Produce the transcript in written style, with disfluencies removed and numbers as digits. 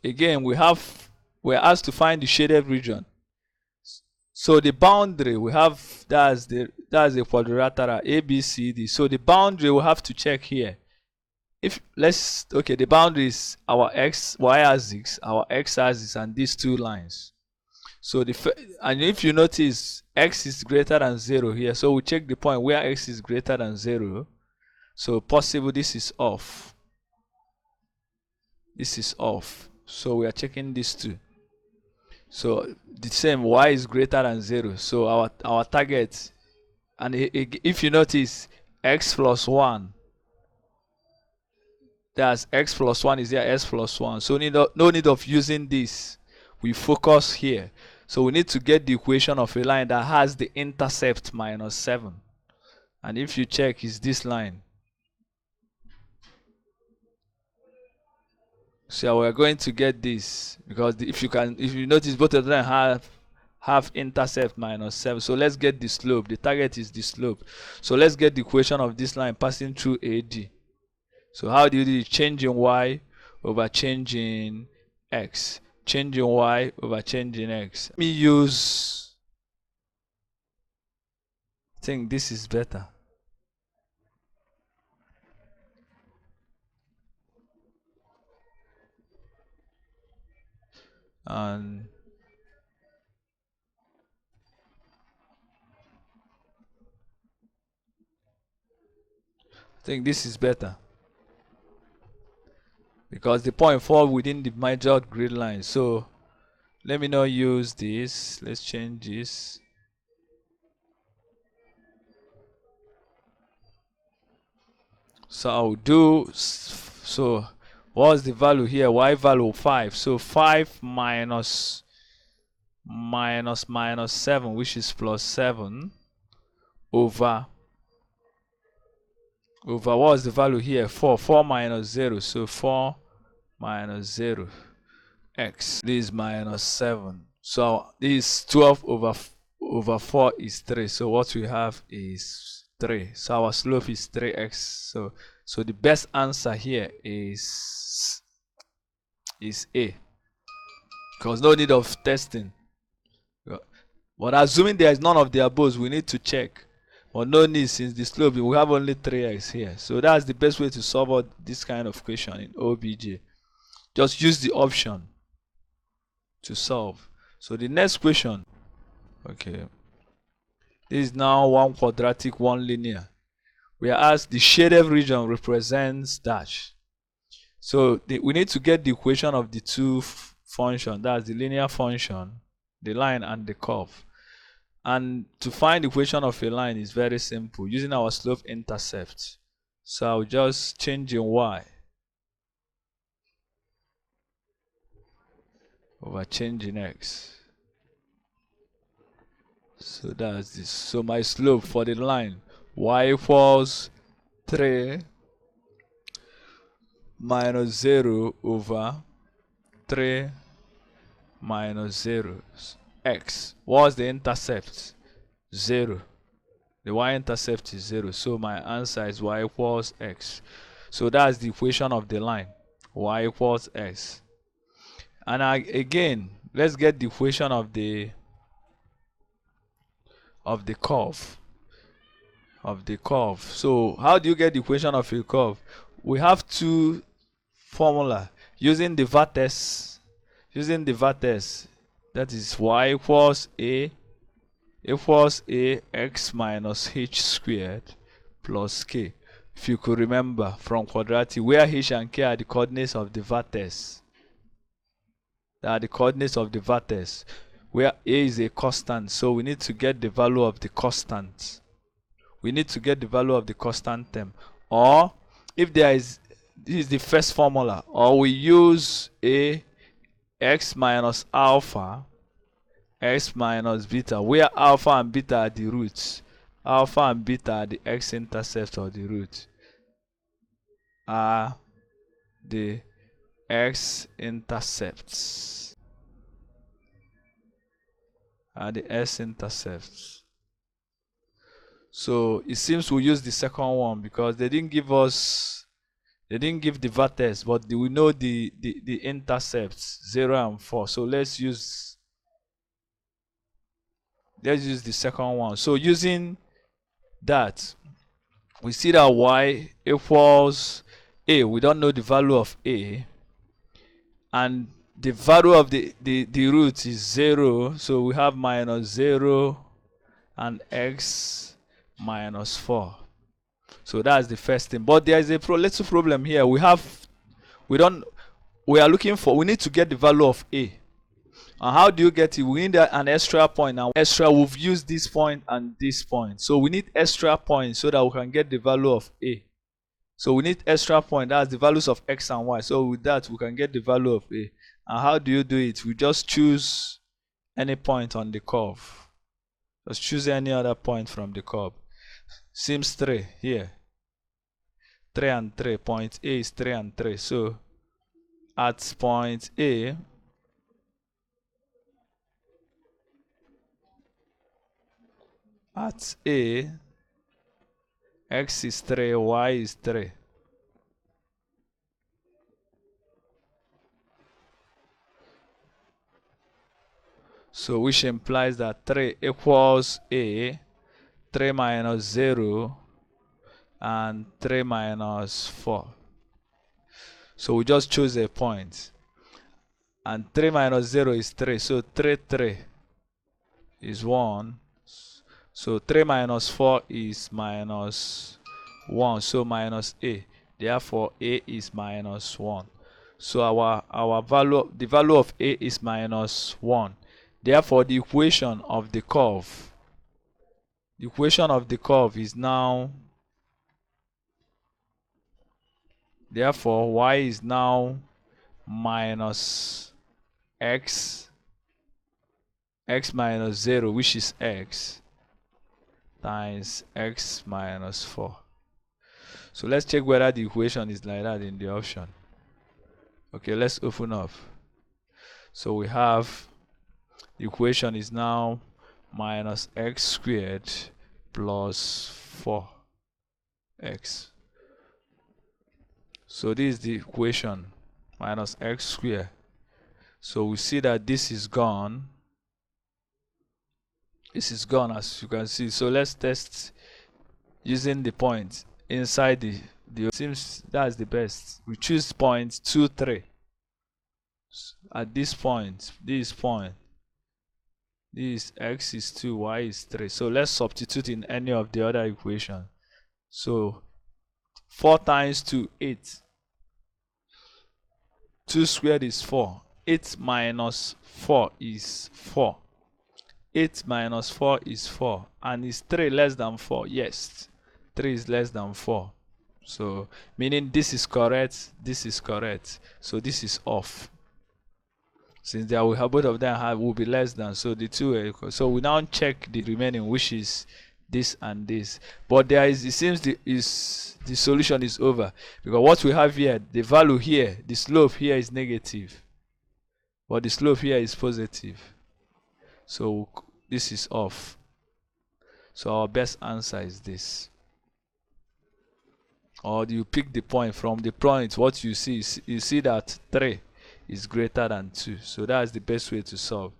again, we're asked to find the shaded region. So the boundary we have, that's the quadrilateral ABCD. So the boundary we have to check here. If the boundary is our y-axis, our x-axis, and these two lines. So and if you notice, x is greater than 0 here, so we check the point where x is greater than 0. So possible this is off. This is off. So we are checking these two. So the same, y is greater than 0. So our target, and if you notice, x plus 1. That's x plus 1 is there, x plus 1. So no need of using this. We focus here. So we need to get the equation of a line that has the intercept minus 7. And if you check, is this line. So we're going to get this, because if you notice, both of them have intercept minus 7. So let's get the slope. The target is the slope. So let's get the equation of this line passing through AD. So how do you do it? Changing y over changing x. Changing y over changing x. Let me use, I think this is better. And I think this is better, because the point falls within the measured grid line. So let me not use this. Let's change this. So I'll do, so what's the value here? Y value 5. So 5 minus 7, which is plus 7, over what's the value here? 4 minus 0. So 4 minus 0 x. This is minus 7. So this 12 over 4 is 3. So what we have is 3. So our slope is 3x. So the best answer here is A, because no need of testing. But assuming there is none of the above, we need to check. But no need, since the slope, we have only 3x here. So that's the best way to solve out this kind of question in OBJ. Just use the option to solve. So the next question, okay, this is now one quadratic, one linear. We are asked the shaded region represents dash. So we need to get the equation of the two functions. That's the linear function, the line, and the curve. And to find the equation of a line is very simple, using our slope intercept. So I'll just change in y over change in x. So that's this. So my slope for the line, y equals 3 minus 0 over 3 minus 0 x. What's the intercept? 0. The y-intercept is 0. So my answer is y equals x. So that's the equation of the line, y equals x. And again, let's get the equation of the curve. So how do you get the equation of a curve? We have two formula using the vertex. That is y equals a x minus h squared plus k. If you could remember from quadratic, where h and k are the coordinates of the vertex. They are the coordinates of the vertex, where a is a constant. So we need to get the value of the constant. Term. Or if there is, this is the first formula, or we use a x minus alpha x minus beta, where alpha and beta are the roots. Alpha and beta are the x-intercepts of the root. Are the x-intercepts. So it seems we use the second one, because they didn't give us They didn't give the vertex, but we know the intercepts 0 and 4. So let's use the second one. So using that, we see that y equals a. We don't know the value of a, and the value of the root is 0. So we have minus 0 and x minus 4. So that's the first thing. But there is a little problem here. We need to get the value of a. And how do you get it? We need an extra point. Now we've used this point and this point. So we need extra points so that we can get the value of a. So we need extra point. That's the values of x and y. So with that, we can get the value of a. And how do you do it? We just choose any point on the curve. Just choose any other point from the curve. Seems 3 here. 3 and 3. Point A is 3 and 3. So at point A, x is 3, y is 3. So which implies that 3 equals a, 3 minus 0, and 3 minus 4. So we just choose a point. And 3 minus 0 is 3. So 3 is 1. So 3 minus 4 is minus 1. So minus a. Therefore, a is minus 1. So our value, the value of a is minus 1. Therefore, the equation of the curve is now, therefore y is now minus x minus 0, which is x, times x minus 4. So let's check whether the equation is like that in the option. Okay, let's open up. So we have the equation is now minus x squared plus 4x. So this is the equation, minus x squared. So we see that this is gone. This is gone, as you can see. So let's test using the point inside the seems that's the best. We choose point 2, 3. At this point, this x is 2, y is 3. So let's substitute in any of the other equations. So 4 times 2, 8. 2 squared is 4. 8 minus 4 is 4. 8 minus 4 is 4. And is 3 less than 4? Yes. 3 is less than 4. So meaning this is correct, this is correct. So this is off. Since there we have both of them will be less than, so the two are equal. So we now check the remaining, which is this and this. But there is, it seems the solution is over, because what we have here, the value here, the slope here is negative, but the slope here is positive. So this is off. So our best answer is this. Or you pick the point. From the point, what you see is, you see that 3 is greater than 2. So that's the best way to solve.